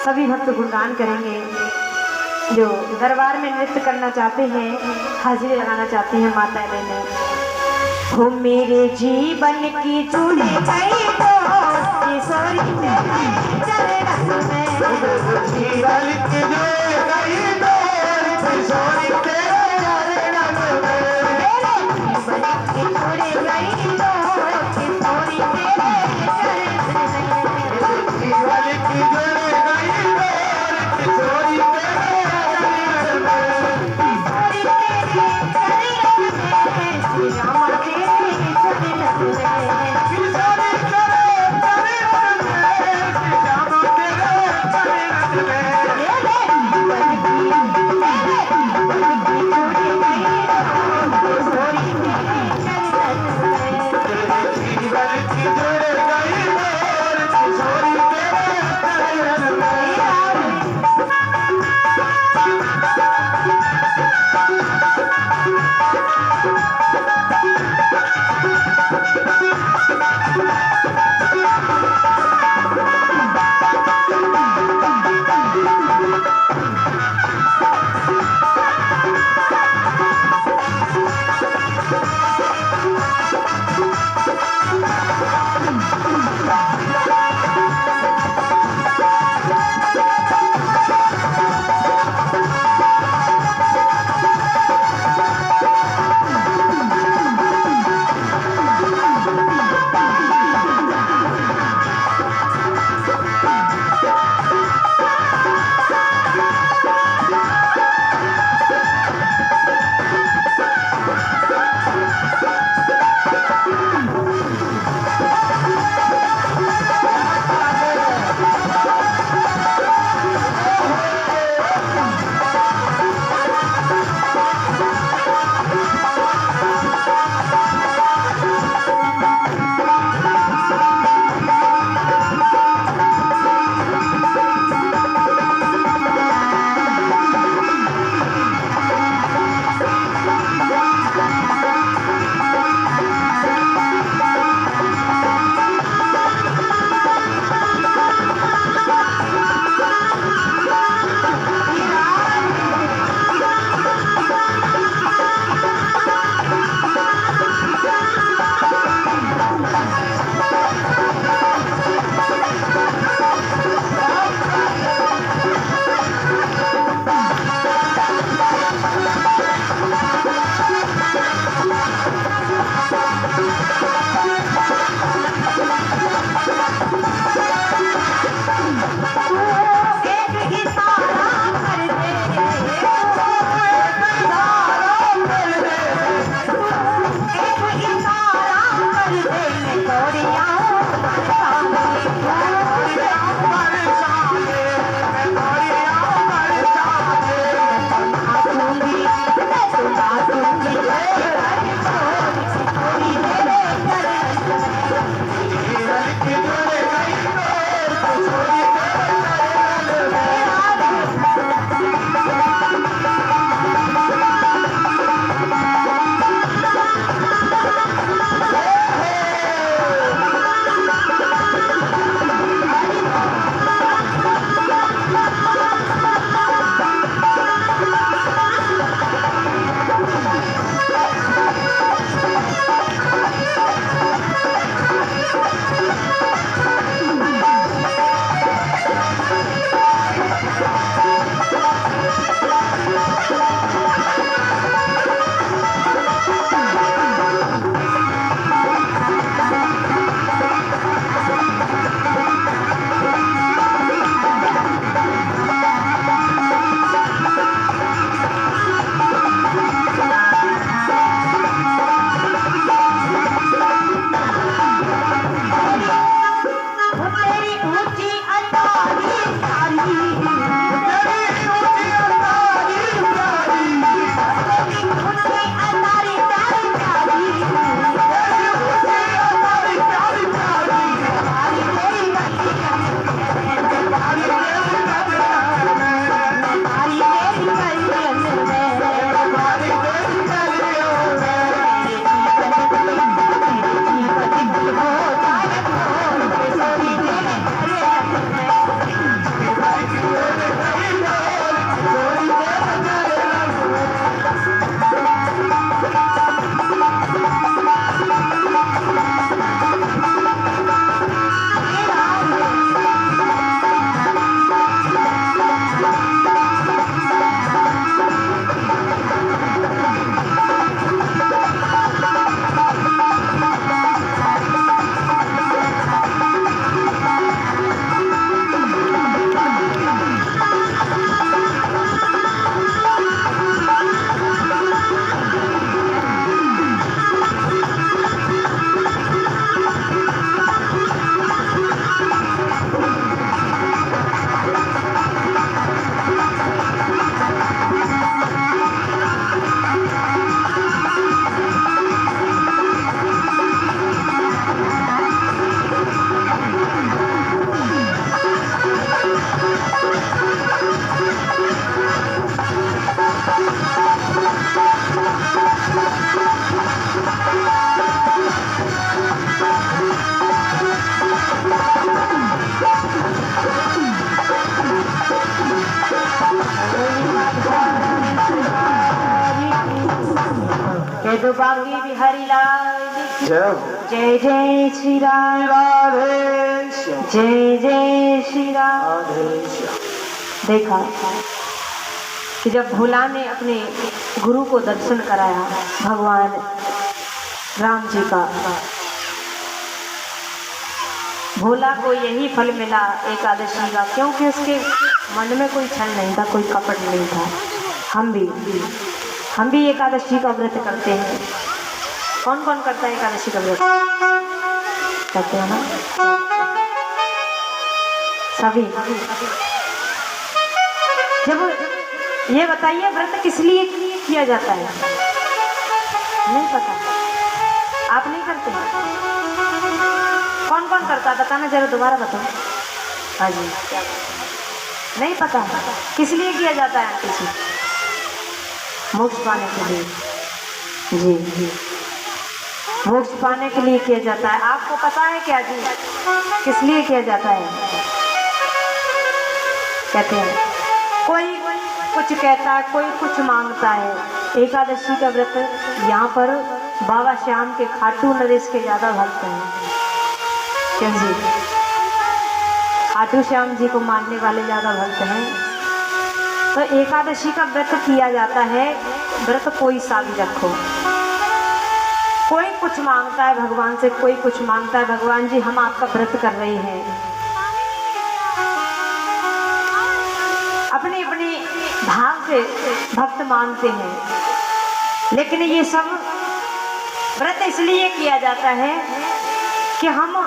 सभी भक्त गुणगान करेंगे। जो दरबार में नृत्य करना चाहते हैं, हाजिरी लगाना चाहती हैं माता बहने। हो मेरे जीवन की चुनी गई दोस्त किशोरी तेरे चरण में, जीवन की चुनी गई दोस्त किशोरी तेरे चरण में, मेरे जीवन की चुनी गई दोस्त किशोरी तेरे चरण में, जीवन की चुनी गई दोस्त किशोरी तेरे चरण में, किशोरी तेरे चरण में, श्री राम तेरे चरण में, किशोरी तेरे चरण में, श्री राम तेरे चरण में, मेरे जीवन की यदु बांगी बिहारी लाल की जय हो। जय जय श्री राम। राधे श्याम। जय जय श्री राम। राधे श्याम। देखा कि जब भोला ने अपने गुरु को दर्शन कराया भगवान राम जी का, भोला को यही फल मिला एकादशी का, क्योंकि उसके मन में कोई छल नहीं था, कोई कपट नहीं था। हम भी एकादशी का व्रत करते हैं। कौन कौन करता है एकादशी का व्रत? करते हैं ना सभी। जब ये बताइए व्रत किस लिए किया जाता है? नहीं पता? आप नहीं करते? कौन कौन करता है बताना जरा, दोबारा बताओ। हाँ जी, नहीं पता किस लिए किया जाता है? किसी मोक्ष पाने के लिए। जी, मोक्ष पाने के लिए किया जाता है। आपको पता है क्या जी किस लिए किया जाता है? कहते हैं कोई कुछ कहता है, कोई कुछ मांगता है। एकादशी का व्रत यहाँ पर बाबा श्याम के, खाटू नरेश के ज़्यादा भक्त हैं। क्यों जी? खाटू श्याम जी को मानने वाले ज़्यादा भक्त हैं। तो एकादशी का व्रत किया जाता है। व्रत कोई सा भी रखो, कोई कुछ मांगता है भगवान से, कोई कुछ मांगता है, भगवान जी हम आपका व्रत कर रहे हैं। अपनी अपनी भाव से भक्त मानते हैं। लेकिन ये सब व्रत इसलिए किया जाता है कि हम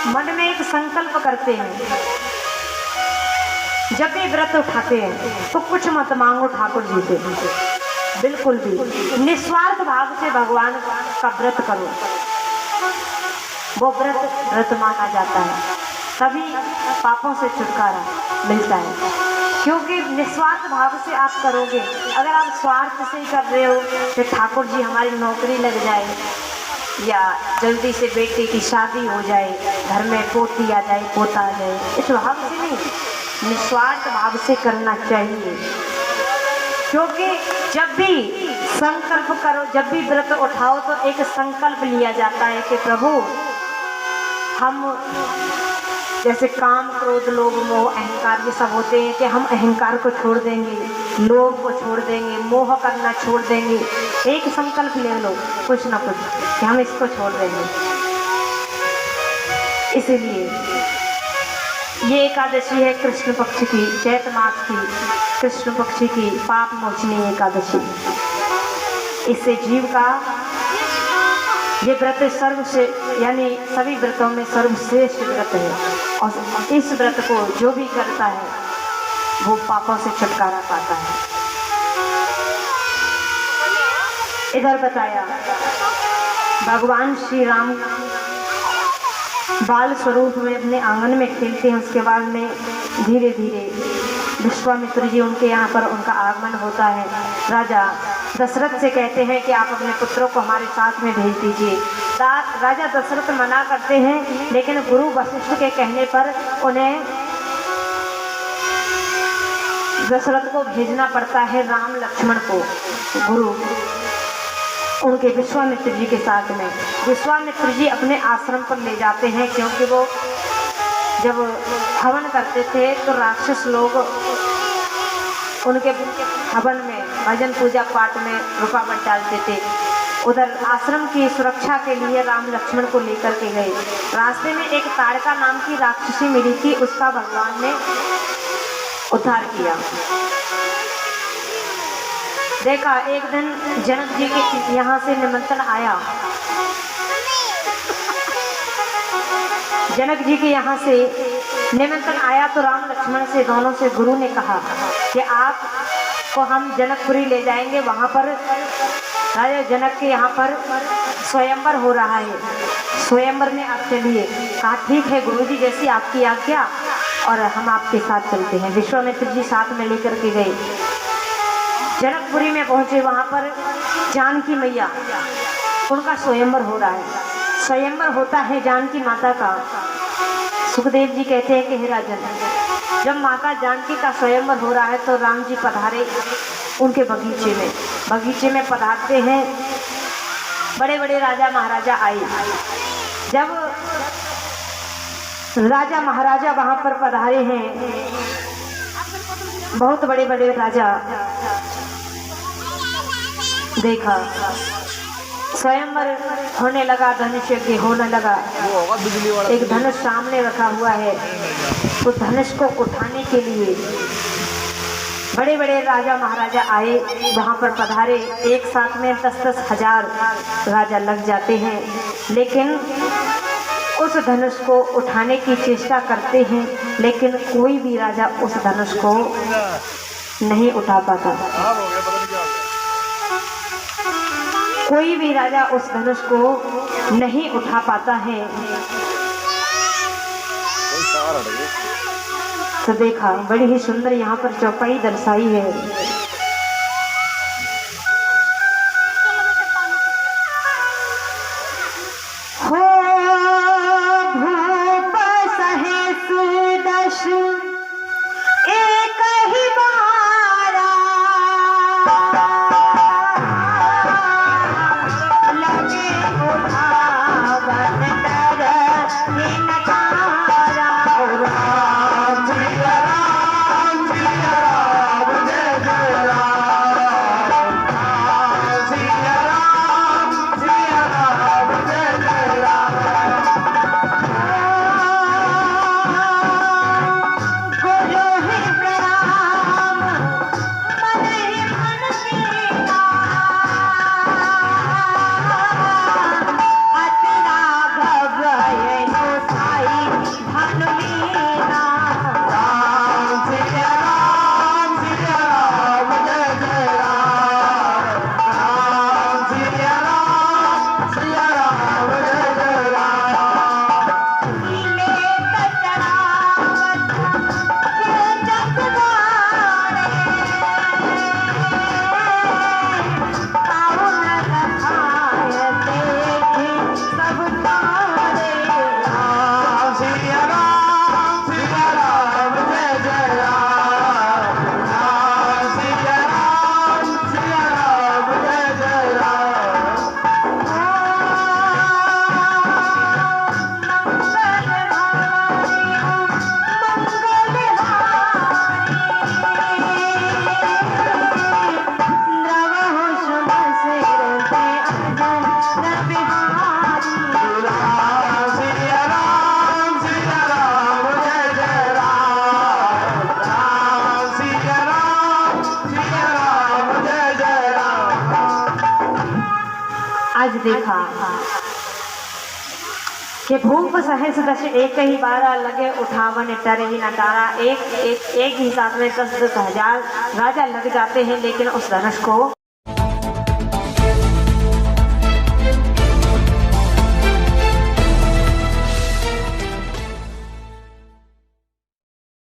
मन में एक संकल्प करते हैं। जब भी व्रत उठाते हैं तो कुछ मत मांगो ठाकुर जी से, बिल्कुल भी निस्वार्थ भाव से भगवान का व्रत करो। वो व्रत माना जाता है, तभी पापों से छुटकारा मिलता है। क्योंकि निस्वार्थ भाव से आप करोगे। अगर आप स्वार्थ से ही कर रहे हो कि ठाकुर जी हमारी नौकरी लग जाए, या जल्दी से बेटे की शादी हो जाए, घर में पोती आ जाए, पोता आ जाए, इस भाव से नहीं, निस्वार्थ भाव से करना चाहिए। क्योंकि जब भी संकल्प करो, जब भी व्रत उठाओ तो एक संकल्प लिया जाता है कि प्रभु हम, जैसे काम क्रोध लोभ मोह अहंकार ये सब होते हैं, कि हम अहंकार को छोड़ देंगे, लोभ को छोड़ देंगे, मोह करना छोड़ देंगे। एक संकल्प ले लो कुछ ना कुछ कि हम इसको छोड़ देंगे। इसलिए ये एकादशी है कृष्ण पक्ष की, चैत मास की कृष्ण पक्ष की पाप मोचनी एकादशी। इससे जीव का ये व्रत सर्व से, यानी सभी व्रतों में सर्वश्रेष्ठ व्रत है। और इस व्रत को जो भी करता है वो पापों से छुटकारा पाता है। इधर बताया भगवान श्री राम बाल स्वरूप में अपने आंगन में खेलते हैं। उसके बाद में धीरे धीरे विश्वामित्र जी उनके यहाँ पर उनका आगमन होता है। राजा दशरथ से कहते हैं कि आप अपने पुत्रों को हमारे साथ में भेज दीजिए। राजा दशरथ मना करते हैं, लेकिन गुरु वशिष्ठ के कहने पर उन्हें दशरथ को भेजना पड़ता है, राम लक्ष्मण को, गुरु उनके विश्वामित्र जी के साथ में। विश्वामित्र जी अपने आश्रम पर ले जाते हैं, क्योंकि वो जब हवन करते थे तो राक्षस लोग उनके हवन में, भजन पूजा पाठ में रुकावट डालते थे। उधर आश्रम की सुरक्षा के लिए राम लक्ष्मण को लेकर के गए। रास्ते में एक ताड़का नाम की राक्षसी मिली थी, उसका भगवान ने उद्धार किया। देखा एक दिन जनक जी के यहाँ से निमंत्रण आया, जनक जी के यहाँ से निमंत्रण आया तो राम लक्ष्मण से, दोनों से गुरु ने कहा कि आप को हम जनकपुरी ले जाएंगे। वहाँ पर राजा जनक के यहाँ पर स्वयंवर हो रहा है, स्वयंवर में आप चलिए। कहा ठीक है गुरुजी, जैसी आपकी आज्ञा, और हम आपके साथ चलते हैं। विश्वामित्र जी साथ में लेकर के गए। जनकपुरी में पहुँचे, वहाँ पर जानकी मैया उनका स्वयंवर हो रहा है। स्वयंवर होता है जानकी माता का। सुखदेव जी कहते हैं कि हे राजन, जब माता जानकी का स्वयंवर हो रहा है तो राम जी पधारे उनके बगीचे में। बगीचे में पधारते हैं बड़े बड़े राजा महाराजा आए। जब राजा महाराजा वहां पर पधारे हैं, बहुत बड़े बड़े राजा, देखा स्वयंवर होने लगा, धनुष यज्ञ होने लगा। एक धनुष सामने रखा हुआ है, उस धनुष को उठाने के लिए बड़े बड़े राजा महाराजा आए, वहां पर पधारे। एक साथ में 10-10 हजार राजा लग जाते हैं, लेकिन उस धनुष को उठाने की चेष्टा करते हैं, लेकिन कोई भी राजा उस धनुष को नहीं उठा पाता। कोई भी राजा उस धनुष को नहीं उठा पाता है। तो देखा, बड़ी ही सुंदर यहाँ पर चौपाई दर्शाई है। हो भूप सहेस दश एक ही बारा, लगे उठावन डर नकारा। राम सिया राम सिया राम जय जय राम। राम सिया राम जय जय राम। गुरु ही प्रणाम मन ही मन सीता, अति राघव यनु साई धन लीना। राम सिया राम जय जय राम। राम सिया राम जय जय राम। नीले कचरावत के जग गाड़े, पावन कथाय देखी सब तारे। राम सिया राम जय जय राम। राम सिया राम जय जय राम। राम सिया राम जय जय राम। राम सिया राम जय जय राम। आज देखा कि भूप सहस दश एक ही बारा, लगे उठावन टर ही नटारा। एक ही साथ में 10-10 हजार राजा लग जाते हैं, लेकिन उस धनुष को